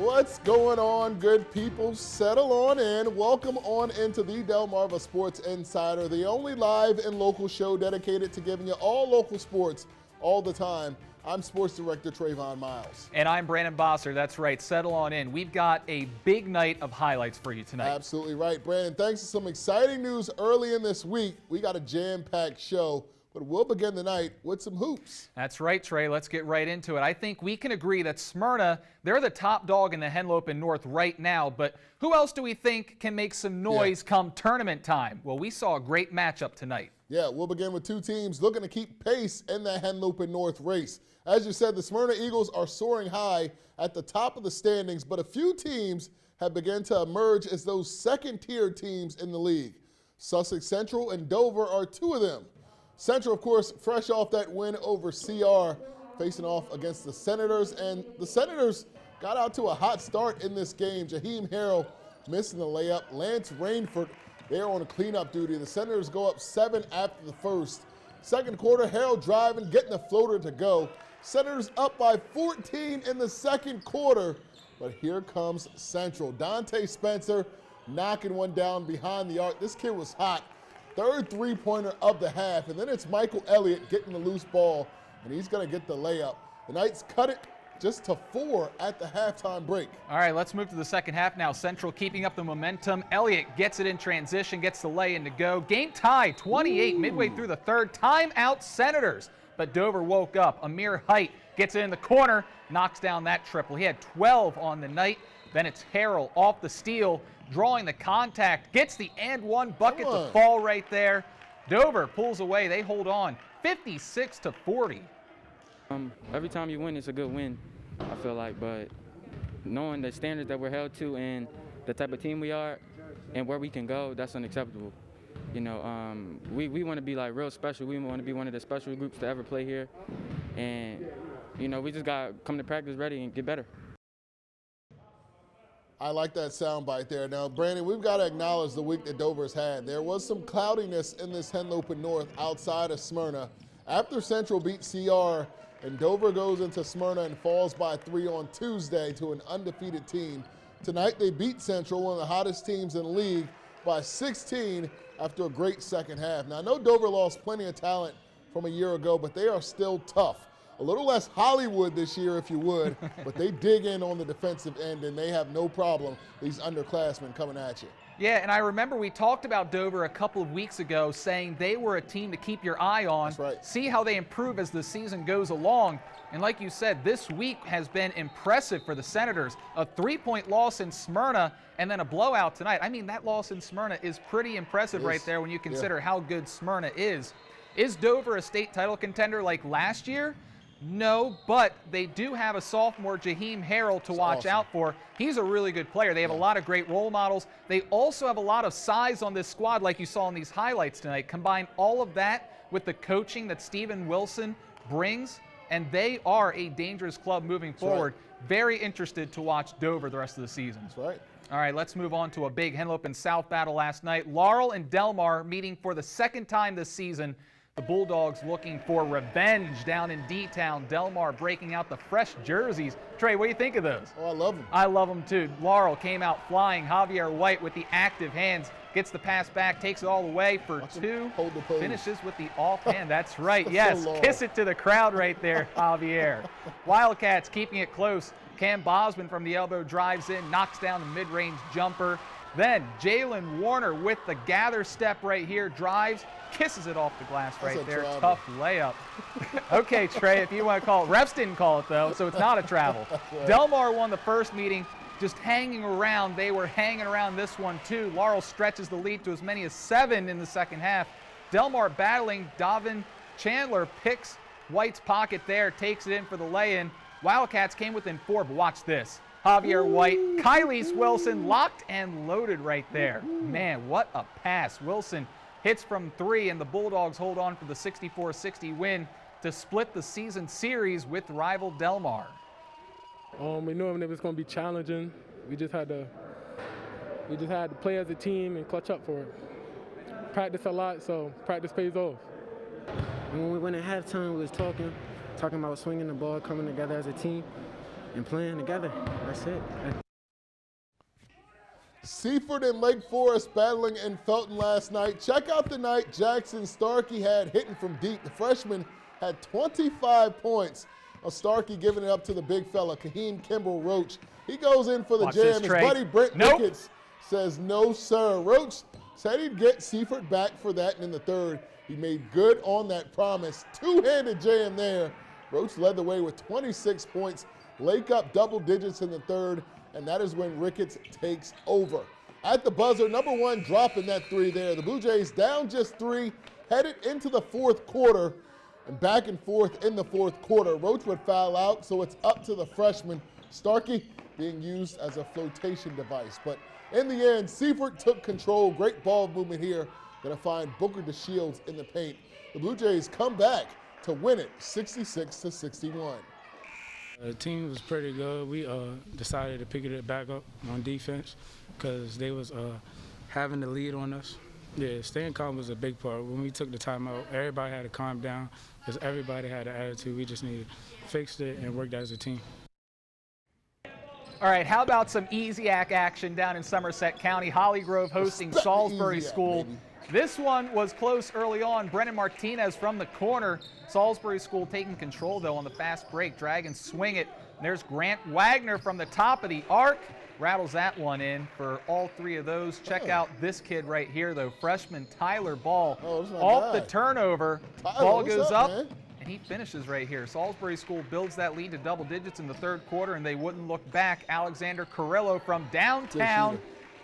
What's going on, good people? Settle on in. Welcome on into the Delmarva Sports Insider, the only live and local show dedicated to giving you all local sports all the time. I'm Sports Director Trayvon Miles. And I'm Brandon Bosser. That's right. Settle on in. We've got a big night of highlights for you tonight. Absolutely right, Brandon. Thanks to some exciting news early in this week, we got a jam-packed show. But we'll begin the night with some hoops. That's right, Trey. Let's get right into it. I think we can agree that Smyrna, they're the top dog in the Henlopen North right now. But who else do we think can make some noise come tournament time? Well, we saw a great matchup tonight. Yeah, we'll begin with two teams looking to keep pace in the Henlopen North race. As you said, the Smyrna Eagles are soaring high at the top of the standings, but a few teams have begun to emerge as those second-tier teams in the league. Sussex Central and Dover are two of them. Central, of course, fresh off that win over CR, facing off against the Senators. And the Senators got out to a hot start in this game. Jaheim Harrell missing the layup. Lance Rainford, they're on cleanup duty. The Senators go up 7 after the first. Second quarter, Harrell driving, getting the floater to go. Senators up by 14 in the second quarter. But here comes Central. Dante Spencer knocking one down behind the arc. This kid was hot. Third three-pointer of the half, and then it's Michael Elliott getting the loose ball, and he's going to get the layup. The Knights cut it just to 4 at the halftime break. All right, let's move to the second half now. Central keeping up the momentum. Elliott gets it in transition, gets the lay-in to go. Game tie, 28, midway through the third. Timeout Senators, but Dover woke up. Amir Height gets it in the corner, knocks down that triple. He had 12 on the night. Then it's Harrell off the steal, drawing the contact, gets the and one bucket to fall right there. Dover pulls away. They hold on 56-40. Every time you win, it's a good win, I feel like. But knowing the standards that we're held to and the type of team we are and where we can go, that's unacceptable. You know, we want to be like real special. We want to be one of the special groups to ever play here. And, you know, we just got to come to practice ready and get better. I like that soundbite there. Now, Brandon, we've got to acknowledge the week that Dover's had. There was some cloudiness in this Henlopen North outside of Smyrna. After Central beat CR and Dover goes into Smyrna and falls by 3 on Tuesday to an undefeated team. Tonight they beat Central, one of the hottest teams in the league, by 16 after a great second half. Now, I know Dover lost plenty of talent from a year ago, but they are still tough. A little less Hollywood this year, if you would, but they dig in on the defensive end, and they have no problem, these underclassmen coming at you. Yeah, and I remember we talked about Dover a couple of weeks ago saying they were a team to keep your eye on, That's right. See how they improve as the season goes along. And like you said, this week has been impressive for the Senators. A 3-point loss in Smyrna and then a blowout tonight. I mean, that loss in Smyrna is pretty impressive right there when you consider how good Smyrna is. Is Dover a state title contender like last year? No, but they do have a sophomore, Jaheim Harrell, to watch out for. He's a really good player. They have a lot of great role models. They also have a lot of size on this squad, like you saw in these highlights tonight. Combine all of that with the coaching that Stephen Wilson brings, and they are a dangerous club moving forward. Right. Very interested to watch Dover the rest of the season. That's right. All right, let's move on to a big Henlopen South battle last night. Laurel and Delmar meeting for the second time this season. The Bulldogs looking for revenge down in D-Town. Delmar breaking out the fresh jerseys. Trey, what do you think of those? Oh, I love them. I love them too. Laurel came out flying. Javier White with the active hands. Gets the pass back, takes it all the way for 2. Hold the pose. Finishes with the offhand. That's right. Yes, kiss it to the crowd right there, Javier. Wildcats keeping it close. Cam Bosman from the elbow drives in, knocks down the mid-range jumper. Then Jalen Warner with the gather step right here, drives, kisses it off the glass right there. Tough layup. Okay, Trey, if you want to call it. Refs didn't call it, though, so it's not a travel. Right. Delmar won the first meeting, just hanging around. They were hanging around this one, too. Laurel stretches the lead to as many as 7 in the second half. Delmar battling. Davin Chandler picks White's pocket there, takes it in for the lay-in. Wildcats came within 4, but watch this. Javier White, Kylie's Wilson locked and loaded right there. Man, what a pass. Wilson hits from 3, and the Bulldogs hold on for the 64-60 win to split the season series with rival Delmar. We knew it was going to be challenging. We just had to play as a team and clutch up for it. Practice a lot, so practice pays off. When we went at halftime, we was talking about swinging the ball, coming together as a team. and playing together. That's it. Seaford and Lake Forest battling in Felton last night. Check out the night Jackson Starkey had hitting from deep. The freshman had 25 points. Starkey giving it up to the big fella, Kaheem Kimbrell Roach. He goes in for the Watch jam. this, His Trey. buddy Brent Nope. Ricketts says no, sir. Roach said he'd get Seaford back for that, and in the third, he made good on that promise. Two-handed jam there. Roach led the way with 26 points. Lake up double digits in the third, and that is when Ricketts takes over. At the buzzer, number one dropping that three there. The Blue Jays down just three, headed into the fourth quarter, and back and forth in the fourth quarter. Roach would foul out, so it's up to the freshman. Starkey being used as a flotation device. But in the end, Seaford took control. Great ball movement here. Going to find Booker DeShields in the paint. The Blue Jays come back to win it 66-61. The team was pretty good. We decided to pick it back up on defense because they was having the lead on us. Yeah, staying calm was a big part. When we took the timeout, everybody had to calm down because everybody had an attitude. We just needed to fix it and work as a team. All right, how about some Easiac action down in Somerset County? Holly Grove hosting Salisbury Easiac, School. baby. This one was close early on. Brennan Martinez from the corner. Salisbury School taking control, though, on the fast break. Dragons swing it. And there's Grant Wagner from the top of the arc. Rattles that one in for all three of those. Check out this kid right here, though. Freshman Tyler Ball. Off the turnover. Ball goes up, man, and he finishes right here. Salisbury School builds that lead to double digits in the third quarter, and they wouldn't look back. Alexander Carrillo from downtown.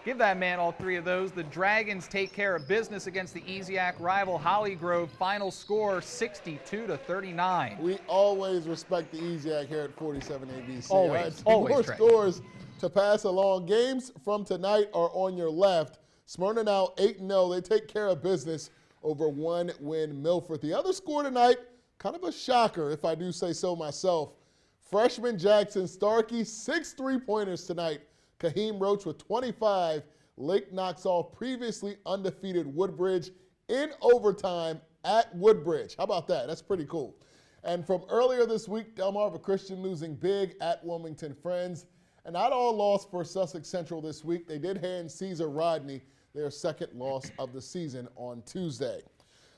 Give that man all three of those. The Dragons take care of business against the Easiac rival Holly Grove. Final score 62-39. We always respect the Easiac here at 47 ABC. Always, More always. scores to pass along. Games from tonight are on your left. Smyrna now 8-0. They take care of business over one-win Milford. The other score tonight, kind of a shocker if I do say so myself. Freshman Jackson Starkey, 6 3-pointers tonight. Kaheem Roach with 25. Lake knocks off previously undefeated Woodbridge in overtime at Woodbridge. How about that? That's pretty cool. And from earlier this week, Delmarva Christian losing big at Wilmington Friends. And not all loss for Sussex Central this week. They did hand Caesar Rodney their second loss of the season on Tuesday.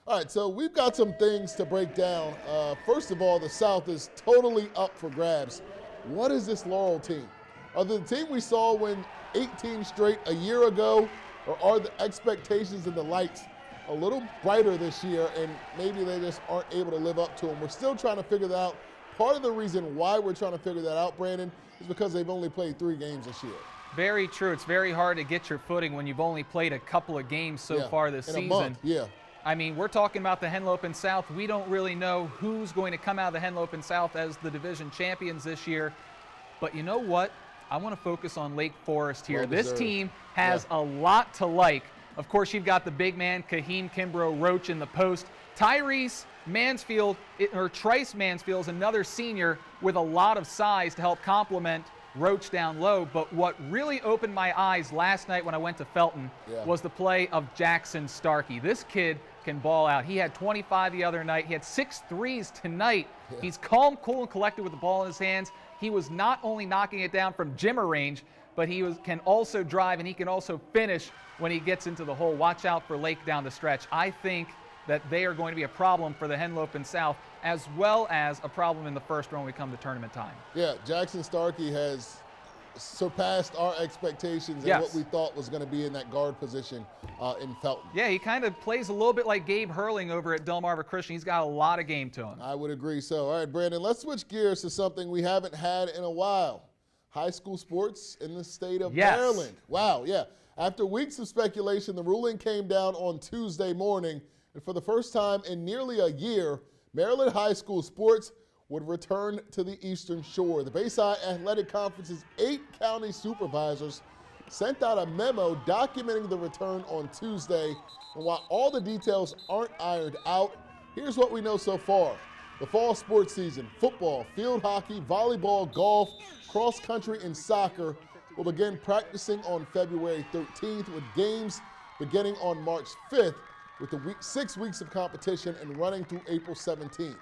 All right, so we've got some things to break down. First of all, the South is totally up for grabs. What is this Laurel team? Are they the team we saw win 18 straight a year ago, or are the expectations and the lights a little brighter this year and maybe they just aren't able to live up to them? We're still trying to figure that out. Part of the reason why we're trying to figure that out, Brandon, is because they've only played 3 games this year. Very true. It's very hard to get your footing when you've only played a couple of games so far this season. In a month, yeah. I mean, we're talking about the Henlopen South. We don't really know who's going to come out of the Henlopen South as the division champions this year. But you know what? I want to focus on Lake Forest here. This team has a lot to like. Of course, you've got the big man, Kaheem Kimbrell Roach in the post. Tyrese Mansfield, or Trice Mansfield, is another senior with a lot of size to help complement Roach down low. But what really opened my eyes last night when I went to Felton was the play of Jackson Starkey. This kid can ball out. He had 25 the other night. He had 6 threes tonight. He's calm, cool, and collected with the ball in his hands. He was not only knocking it down from jimmer range, but he can also drive, and he can also finish when he gets into the hole. Watch out for Lake down the stretch. I think that they are going to be a problem for the Henlopen South, as well as a problem in the first round when we come to tournament time. Yeah, Jackson Starkey has surpassed our expectations and what we thought was going to be in that guard position in Felton. Yeah, he kind of plays a little bit like Gabe Hurling over at Delmarva Christian. He's got a lot of game to him. I would agree so. All right, Brandon, let's switch gears to something we haven't had in a while. High school sports in the state of Maryland. Wow, yeah. After weeks of speculation, the ruling came down on Tuesday morning, and for the first time in nearly a year, Maryland high school sports would return to the Eastern Shore. The Bayside Athletic Conference's 8 county supervisors sent out a memo documenting the return on Tuesday. And while all the details aren't ironed out, here's what we know so far. The fall sports season, football, field hockey, volleyball, golf, cross country, and soccer will begin practicing on February 13th with games beginning on March 5th with the 6 weeks of competition and running through April 17th.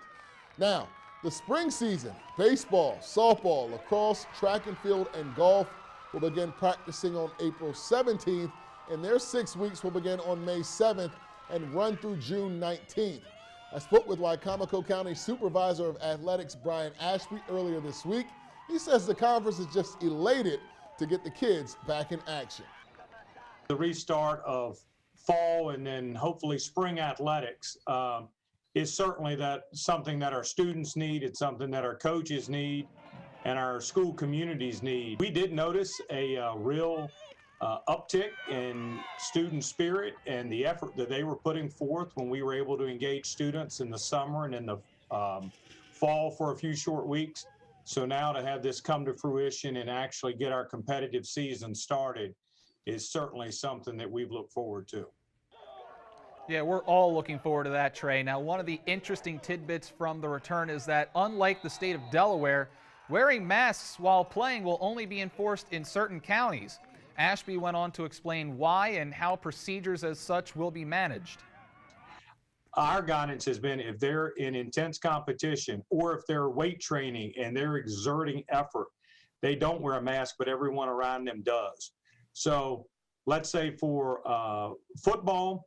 Now, The spring season, baseball, softball, lacrosse, track and field, and golf will begin practicing on April 17th, and their 6 weeks will begin on May 7th and run through June 19th. I spoke with Wicomico County Supervisor of Athletics Brian Ashby earlier this week. He says the conference is just elated to get the kids back in action. The restart of fall and then hopefully spring athletics is certainly something that our students need. It's something that our coaches need and our school communities need. We did notice a real uptick in student spirit and the effort that they were putting forth when we were able to engage students in the summer and in the fall for a few short weeks. So now to have this come to fruition and actually get our competitive season started is certainly something that we've looked forward to. Yeah, we're all looking forward to that, Trey. Now, one of the interesting tidbits from the return is that, unlike the state of Delaware, wearing masks while playing will only be enforced in certain counties. Ashby went on to explain why and how procedures as such will be managed. Our guidance has been if they're in intense competition or if they're weight training and they're exerting effort, they don't wear a mask, but everyone around them does. So let's say for football,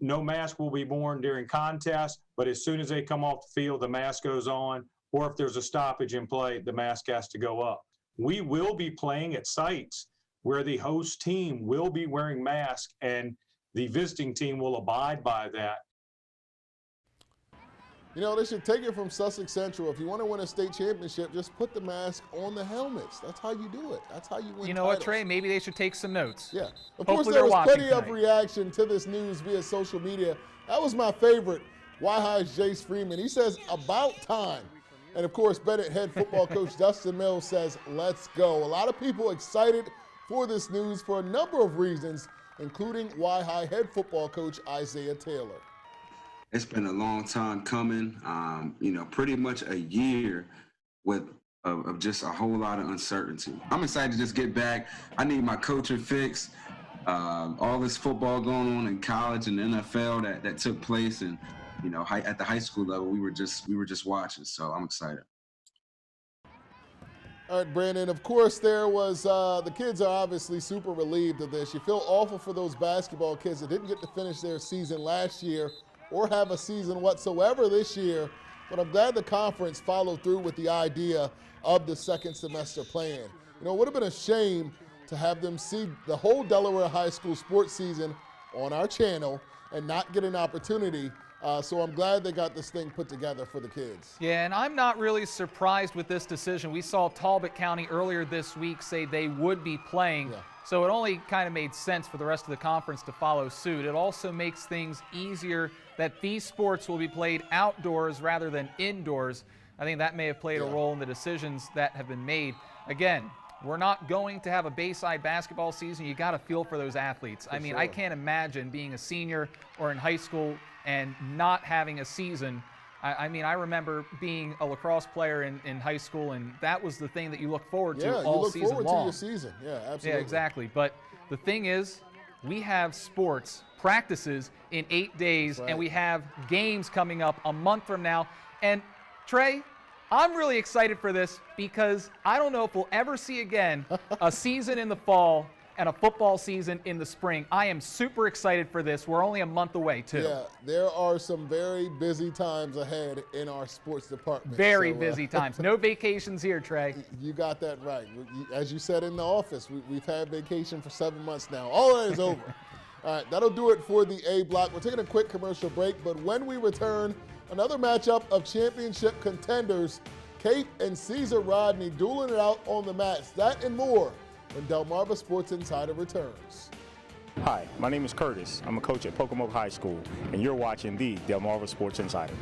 no mask will be worn during contests, but as soon as they come off the field, the mask goes on, or if there's a stoppage in play, the mask has to go up. We will be playing at sites where the host team will be wearing masks and the visiting team will abide by that. You know, they should take it from Sussex Central. If you want to win a state championship, just put the mask on the helmets. That's how you do it. That's how you win. You know what, Trey? Maybe they should take some notes. Yeah. Of course, there was plenty of reaction to this news via social media. That was my favorite. Y-High's Jace Freeman. He says, about time. And, of course, Bennett head football coach Dustin Mills says, let's go. A lot of people excited for this news for a number of reasons, including Y-High head football coach Isaiah Taylor. It's been a long time coming, you know, pretty much a year of just a whole lot of uncertainty. I'm excited to just get back. I need my coaching fix. All this football going on in college and the NFL that took place, and you know, at the high school level, we were just watching. So I'm excited. All right, Brandon, of course there was, the kids are obviously super relieved of this. You feel awful for those basketball kids that didn't get to finish their season last year or have a season whatsoever this year, but I'm glad the conference followed through with the idea of the second semester plan. You know, it would have been a shame to have them see the whole Delaware high school sports season on our channel and not get an opportunity. So I'm glad they got this thing put together for the kids. Yeah, and I'm not really surprised with this decision. We saw Talbot County earlier this week say they would be playing. Yeah. So it only kind of made sense for the rest of the conference to follow suit. It also makes things easier that these sports will be played outdoors rather than indoors. I think that may have played a role in the decisions that have been made. Again, we're not going to have a Bayside basketball season. You got to feel for those athletes. I mean, I can't imagine being a senior or in high school and not having a season. I mean, I remember being a lacrosse player in high school, and that was the thing that you look forward to all season long. Yeah, you look forward to your season. Yeah, absolutely. Yeah, exactly. But the thing is, we have sports practices in 8 days, and we have games coming up a month from now. And, Trey, I'm really excited for this because I don't know if we'll ever see again a season in the fall and a football season in the spring. I am super excited for this. We're only a month away, too. Yeah, there are some very busy times ahead in our sports department. Very busy times. No vacations here, Trey. You got that right. As you said in the office, we've had vacation for 7 months now. All that is over. All right, that'll do it for the A block. We're taking a quick commercial break, but when we return, another matchup of championship contenders, Kate and Caesar Rodney dueling it out on the mats. That and more when Delmarva Sports Insider returns. Hi, my name is Curtis. I'm a coach at Pocomoke High School, and you're watching the Delmarva Sports Insider.